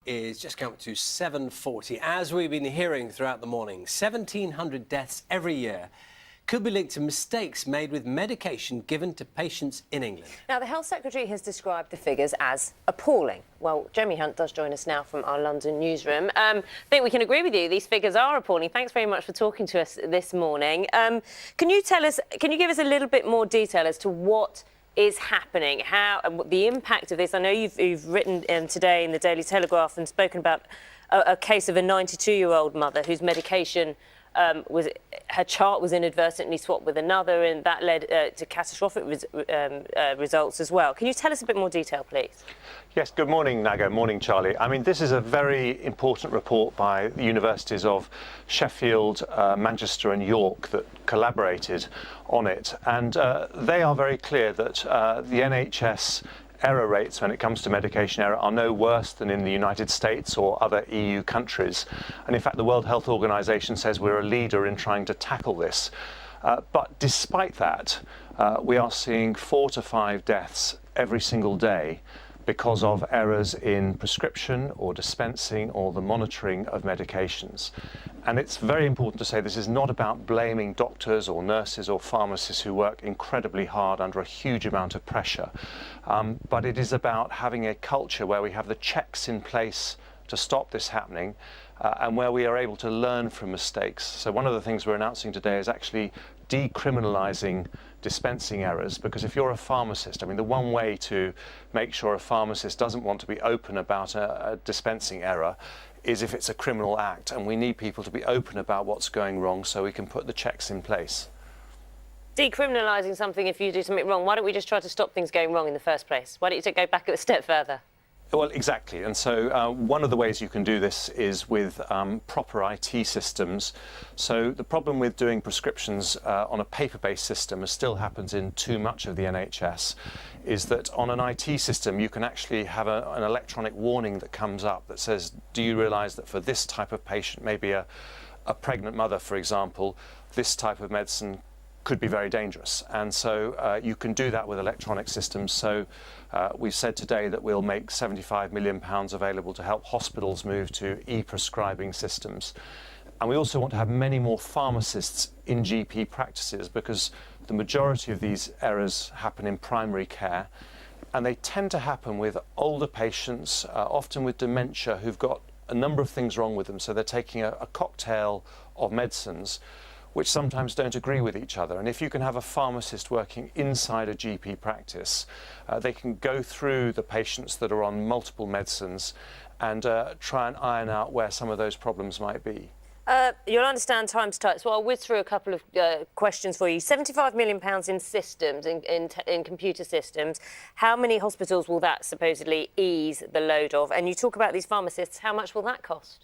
is just come up to 7:40. As we've been hearing throughout the morning, 1,700 deaths every year could be linked to mistakes made with medication given to patients in England. Now, the Health Secretary has described the figures as appalling. Well, Jeremy Hunt does join us now from our London newsroom. I think we can agree with you. These figures are appalling. Thanks very much for talking to us this morning. Can you give us a little bit more detail as to what is happening, how the impact of this? I know you've written today in the Daily Telegraph and spoken about a case of a 92-year-old mother whose medication her chart was inadvertently swapped with another, and that led to catastrophic results as well. Can you tell us a bit more detail, please? Yes, good morning, Nago. Morning, Charlie. I mean, this is a very important report by the universities of Sheffield, Manchester and York that collaborated on it. And they are very clear that the NHS error rates when it comes to medication error are no worse than in the United States or other EU countries. And in fact, the World Health Organization says we're a leader in trying to tackle this. But despite that, we are seeing 4 to 5 deaths every single day because of errors in prescription or dispensing or the monitoring of medications. And it's very important to say this is not about blaming doctors or nurses or pharmacists who work incredibly hard under a huge amount of pressure, but it is about having a culture where we have the checks in place to stop this happening, and where we are able to learn from mistakes. So one of the things we're announcing today is actually decriminalising dispensing errors, because if you're a pharmacist, I mean, the one way to make sure a pharmacist doesn't want to be open about a dispensing error is if it's a criminal act, and we need people to be open about what's going wrong so we can put the checks in place. Decriminalising something if you do something wrong, why don't we just try to stop things going wrong in the first place? Why don't you go back a step further? Well, exactly. And so one of the ways you can do this is with proper IT systems. So the problem with doing prescriptions on a paper-based system, as still happens in too much of the NHS, is that on an IT system you can actually have an electronic warning that comes up that says, do you realise that for this type of patient, maybe a pregnant mother, for example, this type of medicine could be very dangerous. And so you can do that with electronic systems. So we've said today that we'll make £75 million available to help hospitals move to e-prescribing systems. And we also want to have many more pharmacists in GP practices, because the majority of these errors happen in primary care, and they tend to happen with older patients, often with dementia, who've got a number of things wrong with them. So they're taking a cocktail of medicines which sometimes don't agree with each other. And if you can have a pharmacist working inside a GP practice, they can go through the patients that are on multiple medicines and try and iron out where some of those problems might be. You'll understand time's tight, so I'll whiz through a couple of questions for you. £75 million in systems, in computer systems. How many hospitals will that supposedly ease the load of? And you talk about these pharmacists, how much will that cost?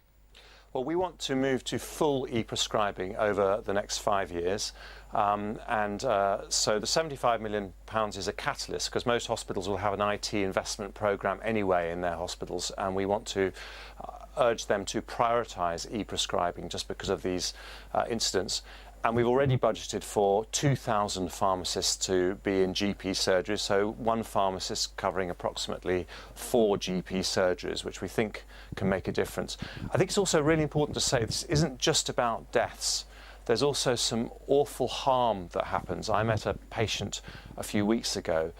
Well, we want to move to full e-prescribing over the next 5 years. So the £75 million is a catalyst, because most hospitals will have an IT investment programme anyway in their hospitals, and we want to urge them to prioritise e-prescribing just because of these incidents. And we've already budgeted for 2,000 pharmacists to be in GP surgeries, so one pharmacist covering approximately 4 GP surgeries, which we think can make a difference. I think it's also really important to say this isn't just about deaths. There's also some awful harm that happens. I met a patient a few weeks ago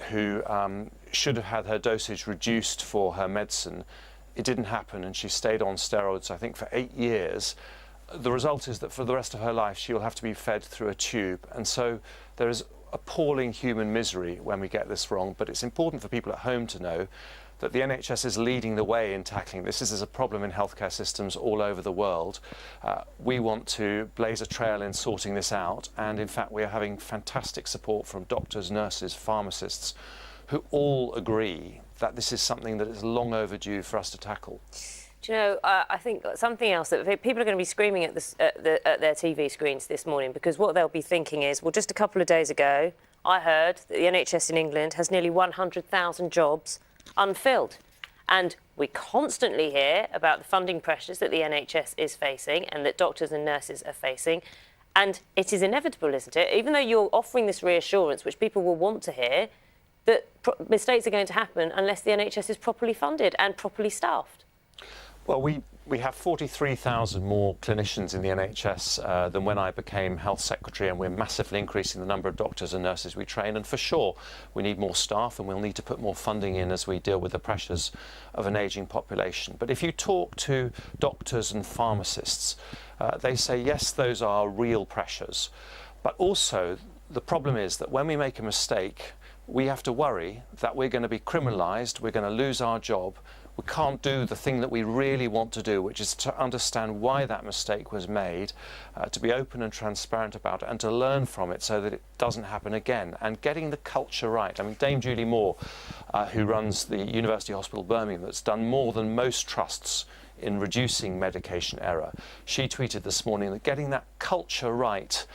who should have had her dosage reduced for her medicine. It didn't happen, and she stayed on steroids, I think, for 8 years. The result is that for the rest of her life she will have to be fed through a tube, and so there is appalling human misery when we get this wrong. But it's important for people at home to know that the NHS is leading the way in tackling this. This is a problem in healthcare systems all over the world. We want to blaze a trail in sorting this out, and in fact we are having fantastic support from doctors, nurses, pharmacists, who all agree that this is something that is long overdue for us to tackle. Do you know, I think something else that people are going to be screaming at their TV screens this morning, because what they'll be thinking is, well, just a couple of days ago, I heard that the NHS in England has nearly 100,000 jobs unfilled. And we constantly hear about the funding pressures that the NHS is facing and that doctors and nurses are facing. And it is inevitable, isn't it? Even though you're offering this reassurance, which people will want to hear, that mistakes are going to happen unless the NHS is properly funded and properly staffed? Well, we have 43,000 more clinicians in the NHS than when I became Health Secretary, and we're massively increasing the number of doctors and nurses we train. And for sure, we need more staff, and we'll need to put more funding in as we deal with the pressures of an ageing population. But if you talk to doctors and pharmacists, they say, yes, those are real pressures. But also, the problem is that when we make a mistake, we have to worry that we're going to be criminalised, we're going to lose our job. We can't do the thing that we really want to do, which is to understand why that mistake was made, to be open and transparent about it, and to learn from it so that it doesn't happen again. And getting the culture right. I mean, Dame Julie Moore, who runs the University Hospital Birmingham, that's done more than most trusts in reducing medication error. She tweeted this morning that getting that culture right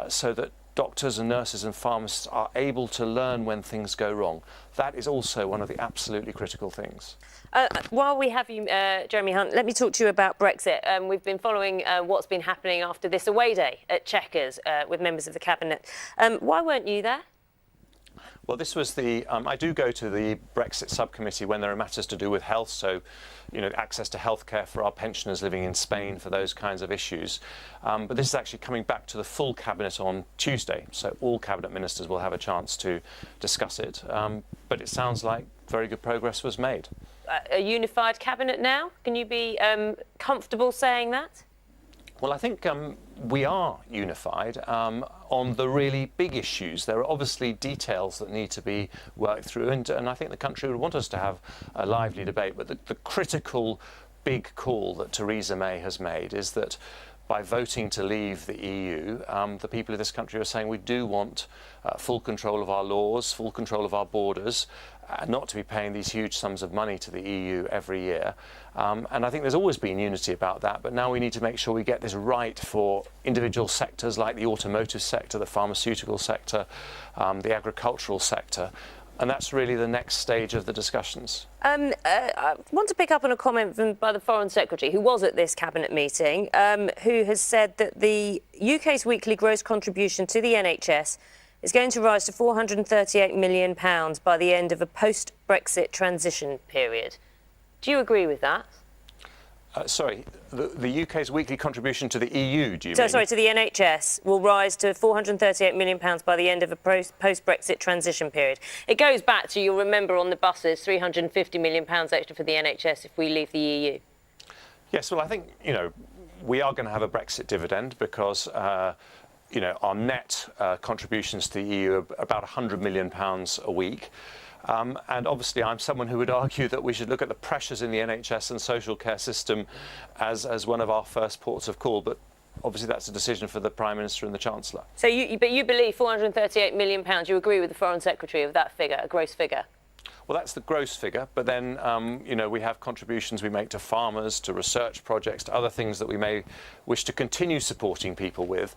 so that doctors and nurses and pharmacists are able to learn when things go wrong. That is also one of the absolutely critical things. While we have you, Jeremy Hunt, let me talk to you about Brexit. We've been following what's been happening after this away day at Chequers with members of the Cabinet. Why weren't you there? Well, this was the, I do go to the Brexit subcommittee when there are matters to do with health, so, you know, access to healthcare for our pensioners living in Spain, for those kinds of issues. But this is actually coming back to the full Cabinet on Tuesday, so all Cabinet ministers will have a chance to discuss it. But it sounds like very good progress was made. A unified Cabinet now? Can you be comfortable saying that? Well, I think we are unified on the really big issues. There are obviously details that need to be worked through, and I think the country would want us to have a lively debate. But the critical big call that Theresa May has made is that by voting to leave the EU, the people of this country are saying we do want full control of our laws, full control of our borders, not to be paying these huge sums of money to the EU every year. And I think there's always been unity about that, but now we need to make sure we get this right for individual sectors like the automotive sector, the pharmaceutical sector, the agricultural sector. And that's really the next stage of the discussions. I want to pick up on a comment by the Foreign Secretary, who was at this Cabinet meeting, who has said that the UK's weekly gross contribution to the NHS is going to rise to £438 million by the end of a post-Brexit transition period. Do you agree with that? Sorry, the UK's weekly contribution to the EU, do you mean? Sorry, to the NHS will rise to £438 million by the end of a post-Brexit transition period. It goes back to, you'll remember on the buses, £350 million extra for the NHS if we leave the EU. Yes, well, I think, you know, we are going to have a Brexit dividend because you know, our net contributions to the EU are about £100 million a week. And obviously, I'm someone who would argue that we should look at the pressures in the NHS and social care system as one of our first ports of call. But obviously, that's a decision for the Prime Minister and the Chancellor. So but you believe £438 million, you agree with the Foreign Secretary of that figure, a gross figure? Well, that's the gross figure, but then, you know, we have contributions we make to farmers, to research projects, to other things that we may wish to continue supporting people with.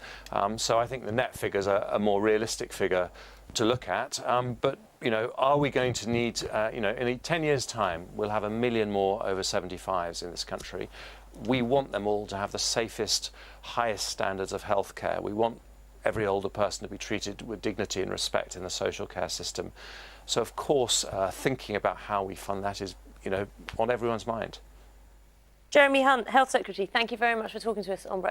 So I think the net figure is a more realistic figure to look at. But, you know, are we going to need, you know, in 10 years' time, we'll have 1 million more over 75s in this country. We want them all to have the safest, highest standards of healthcare. We want every older person to be treated with dignity and respect in the social care system. So, of course, thinking about how we fund that is, you know, on everyone's mind. Jeremy Hunt, Health Secretary, thank you very much for talking to us on Brexit.